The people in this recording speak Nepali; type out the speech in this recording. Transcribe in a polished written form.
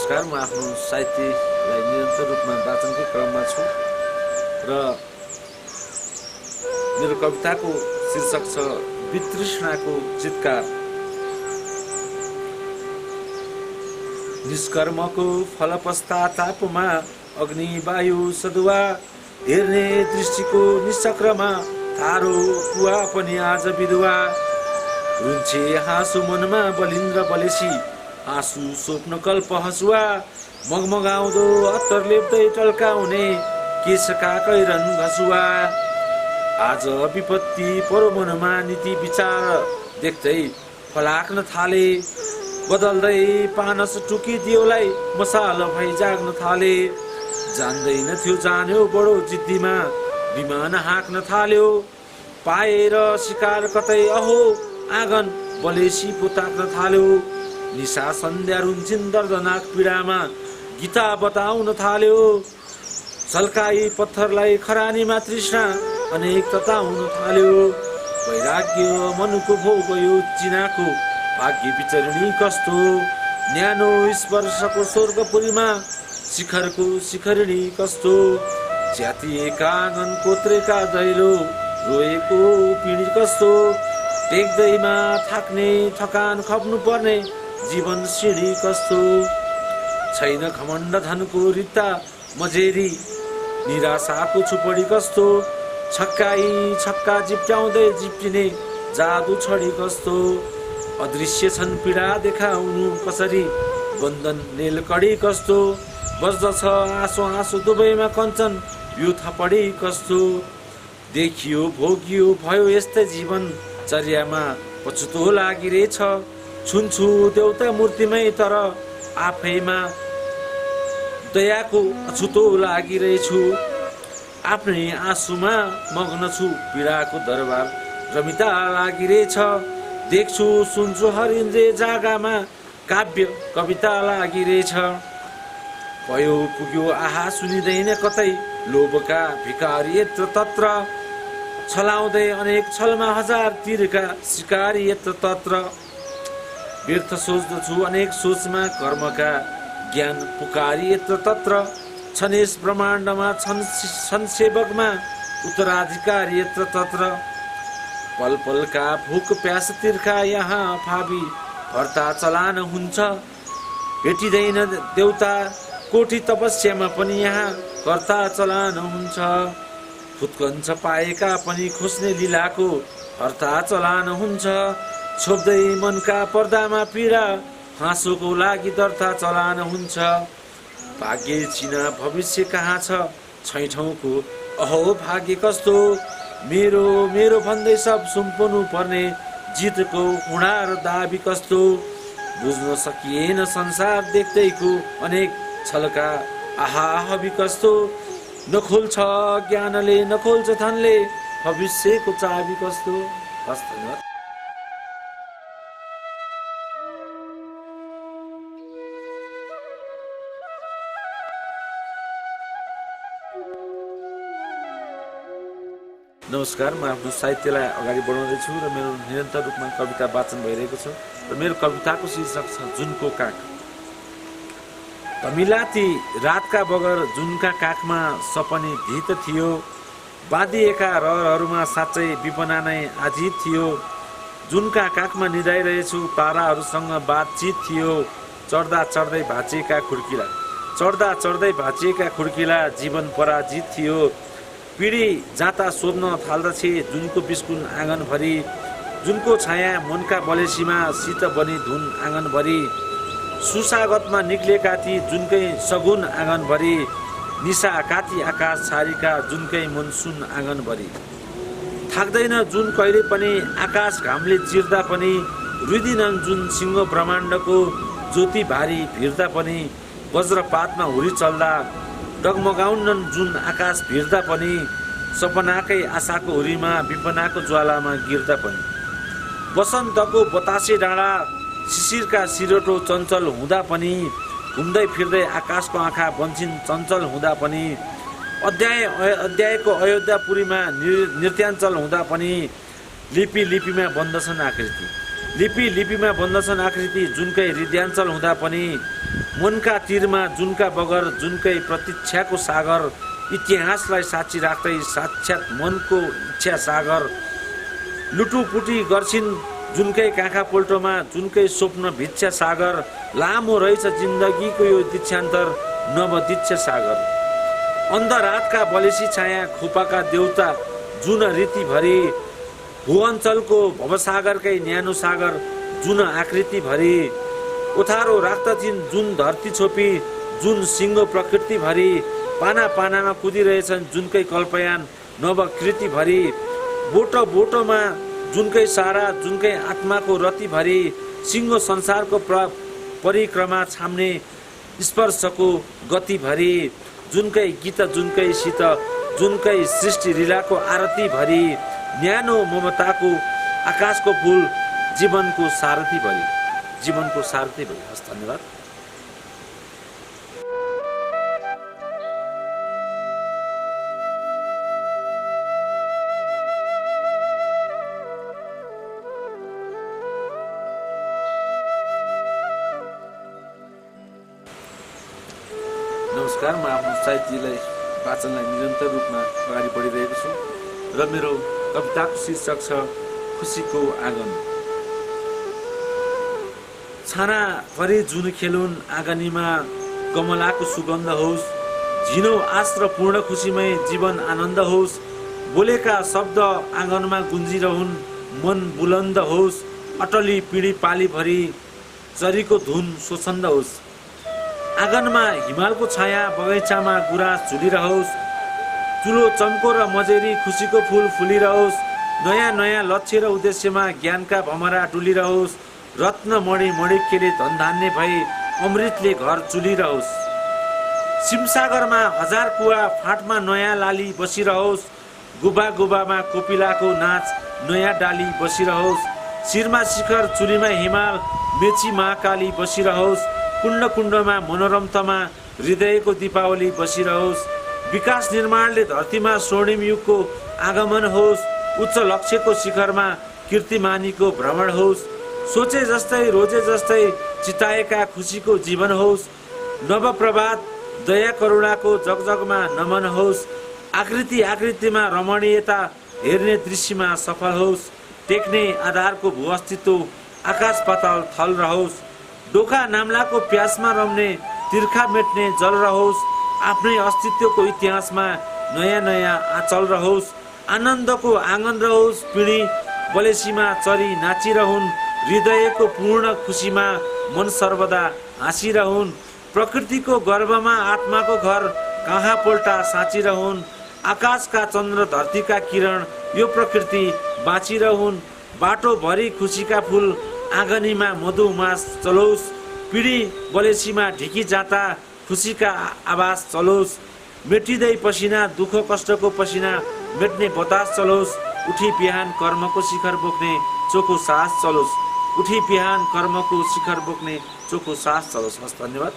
नमस्कार, म आफ्नो साहित्यलाई निरन्तर रूपमा वाचनकै क्रममा छु र मेरो कविताको शीर्षक छ वितृष्णाको चित्कार। निष्कर्मको फल पश्चातापमा अग्नि वायु सदुवा हेर्ने दृष्टिको निचक्रमा थारो कुवा पनि आज विधुवा। रुन्छे हाँसो मनमा बलिन्द्र बलेसी आँसु स्वप्न कल्प हसुवा। मगमगाउँदो अत्तर लेप्दै टल्काउने केशका कैरन घसुवा। आज विपत्ति परो मनमा नीति विचार देख्दै फलाक्न थाले। बदल्दै पानस टुकिदियोलाई मसाल भई जाग्न थाले। जान्दैन थियो जान्यो बडो जिद्दीमा विमान हाँक्न थाल्यो। पाएर शिकार कतै अहो आँगन बलेसी पो ताक्न थाल्यो। निशा सन्ध्या रुन्छिन् दर्दनाक पीडामा गीता बताउन थाल्यो। सल्काई पत्थरलाई खरानीमा तृष्णा अनेक तताउन थाल्यो। वैराग्य मनुको भो गयो चिनाको भाग्य विचरणी कस्तो। न्यानो स्पर्शको स्वर्गपुरीमा शिखरको शिखरिणी कस्तो। च्यातिएका आँगन कोत्रेका दैलो रोएको पिँढी कस्तो। टेक्दैमा थाक्ने थकान खप्नु पर्ने जीवन सिँढी कस्तो। छैन घमण्ड धनको रित्ता मजेरी निराशाको छुपडी कस्तो। छक्काई छक्का जिप्ट्याउँदै जिप्टिने जादु छडी कस्तो। अदृश्य छन् पीडा देखाउनु कसरी बन्धन नेलकडी कस्तो। बज्दछ आँसु आँसु दुवैमा कञ्चन यो थपडी कस्तो। देखियो भोगियो भयो यस्तै जीवन चर्यामा पछुतो लागिरहेछ। छुन्छु देउता मूर्तिमै तर आफैमा दयाको अछुतो लागिरहेछु। आफ्नै आँसुमा मग्न छु पीडाको दरबार रमिता लागिरहेछ। देख्छु सुन्छु हर इन्द्रिय जागामा काव्य कविता लागिरहेछ। भयो पुग्यो आहा सुनिँदैन कतै लोभका भिकारी यत्र तत्र। छलाउँदै अनेक छलमा हजार तीरका शिकारी यत्र तत्र। व्यर्थ सोच्दछु अनेक सोचमा कर्मका ज्ञान पुकारी यत्र तत्र। छनेस ब्रह्माण्डमा छन् सेवकमा उत्तराधिकारी यत्र तत्र। पल पलका भुक प्यास तिर्खा यहाँ फाबी भर्ता चलान हुन्छ। भेटिँदैन देउता कोठी तपस्यामा पनि यहाँ कर्ता चलान हुन्छ। फुत्कन्छ पाएका पनि खोज्ने लीलाको हर्ता चलान हुन्छ। छोप्दै मनका पर्दामा पीडा हाँसोको लागि दर्ता चलान हुन्छ। भाग्य चिना भविष्य कहाँ छ छैठौँको अहो भाग्य कस्तो। मेरो मेरो भन्दै सब सुम्पनु पर्ने जितको उडार दाबी कस्तो। बुझ्न सकिएन संसार देख्दैको अनेक छलका आहा हबी कस्तो। नखोल्छ ज्ञानले नखोल्छ धनले भविष्यको चाबी कस्तो। धन्यवाद। नमस्कार, म आफ्नो साहित्यलाई अगाडि बढाउँदैछु र मेरो निरन्तर रूपमा कविता वाचन भइरहेको छ र मेरो कविताको शीर्षक छ जुनको काख। धमिलाती रातका बगर जुनका काखमा सपनी धित थियो। बाँधिएका रहरहरूमा साँच्चै विपना नै आजित थियो। जुनका काखमा निदाइरहेछु ताराहरूसँग बातचित थियो। चढ्दा चढ्दै भाँचिएका खुड्किला जीवन पराजित थियो। पिँढी जाता सोध्न थाल्दछे जुनको बिस्कुन आँगनभरि। जुनको छाया मनका बलेसीमा शीत बनी धुन आँगनभरि। सुसागतमा निक्लेका ती जुनकै सगुन आँगनभरि। निशा काती आकाश छारीका जुनकै मनसुन आँगनभरि। थाक्दैन जुन कहिले पनि आकाश घामले चिर्दा पनि। रुदिनन् जुन सिंह ब्रह्माण्डको ज्योति भारी भिर्दा पनि। वज्रपातमा हुरी चल्दा डगमगाउनन् जुन आकाश भिर्दा पनि। सपनाकै आशाको हुरीमा विपनाको ज्वालामा गिर्दा पनि। वसन्तको बतासे डाँडा शिशिरका सिरोटो चञ्चल हुँदा पनि। घुम्दै फिर्दै आकाशको आँखा बन्छिन् चञ्चल हुँदा पनि। अध्यायको अयोध्यापुरीमा नृत्याञ्चल हुँदा पनि। लिपि लिपिमा बन्दछन् आकृति जुनकै हृदयाञ्चल हुँदा पनि। मनका तीरमा जुनका बगर जुनकै प्रतीक्षाको सागर इतिहासलाई साक्षी राख्दै साक्षात मनको इच्छा सागर लुटुपुटी गर्छिन् जुनकै काखा पोल्टोमा जुनकै स्वप्न भिक्षा सागर लामो रहेछ जिन्दगीको यो दीक्षान्तर नवदीक्षा सागर अन्धरातका बलेसी छाया खोपाका देउता जुन रीतिभरि भूअञ्चलको भवसागरकै न्यानो सागर जुन आकृति भरि ओथारो राख्दछिन् जुन धरती छोपी जुन सिङ्गो प्रकृति भरि पाना पानामा कुदिरहेछन् जुनकै कल्पयान नवकृति भरि बोटो बोटोमा जुनकै सारा जुनकै आत्माको रति भरि सिङ्गो संसारको परिक्रमा छाम्ने स्पर्शको गति भरि जुनकै गीत जुनकै शीत जुनकै सृष्टि लीलाको आरती भरि न्यानो ममताको आकाशको फूल जीवनको सारथी भरि जीवनको सारथी भरि। हस्, धन्यवाद। नमस्कार, म आफ्नो साहित्यलाई वाचनलाई निरन्तर रूपमा अगाडि बढिरहेको छु र मेरो कविताको शीर्षक छ खुसीको आँगन। छाना भरि जुन खेलुन आँगनीमा कमलाको सुगन्ध होस् झिनो आश र पूर्ण खुसीमै जीवन आनन्द होस् बोलेका शब्द आँगनमा गुन्जिरहुन् मन बुलन्द होस् अटली पिँढी पाली भरि चरीको धुन स्वच्छन्द होस् आँगनमा हिमालको छाया बगैँचामा गुराँस झुलिरहोस् चुलो चम्को र मजेरी खुसीको फुल फुलिरहोस् नयाँ नयाँ लक्ष्य र उद्देश्यमा ज्ञानका भमरा डुलिरहोस् रत्न मणि मणिक्यले धनधान्य भई अमृतले घर चुलिरहोस् सिमसागरमा हजार कुवा फाँटमा नयाँ लाली बसिरहोस् गुबा गुबामा कोपिलाको नाच नयाँ डाली बसिरहोस् शिरमा शिखर चुलीमा हिमाल मेची महाकाली बसिरहोस् कुण्ड कुण्डमा मनोरमतामा हृदयको दीपावली बसिरहोस् विकास निर्माणले धरतीमा स्वर्णिम युगको आगमन होस् उच्च लक्ष्यको शिखरमा कीर्तिमानीको भ्रमण होस् सोचे जस्तै रोजे जस्तै चिताएका खुसीको जीवन होस् नवप्रभात दया करुणाको जगजगमा नमन होस् आकृति आकृतिमा रमणीयता हेर्ने दृश्यमा सफल होस् टेक्ने आधारको भू अस्तित्व आकाश पाताल थल रहोस् डोका नाम्लाको प्यासमा रम्ने तिर्खा मेट्ने जल रहोस् आफ्नै अस्तित्वको इतिहासमा नयाँ नयाँ आचल रहोस् आनन्दको आँगन रहोस् पिँढी बलेसीमा चरी नाचिरहुन् हृदयको पूर्ण खुसीमा मन सर्वदा हाँसिरहुन् प्रकृतिको गर्भमा आत्माको घर कहाँ पोल्टा साँचिरहुन् आकाशका चन्द्र धरतीका किरण यो प्रकृति बाँचिरहुन् बाटोभरि खुसीका फुल आँगनीमा मधुमास चलोस् पिँढी बलेसीमा ढिकी जाता खुसीका आवाज चलोस् मेटिँदै पसिना दुःख कष्टको पसिना मेट्ने बतास चलोस् उठी बिहान कर्मको शिखर बोक्ने चोखो सास चलोस् उठी बिहान कर्मको शिखर बोक्ने चोखो सास चलोस्। हस्, धन्यवाद।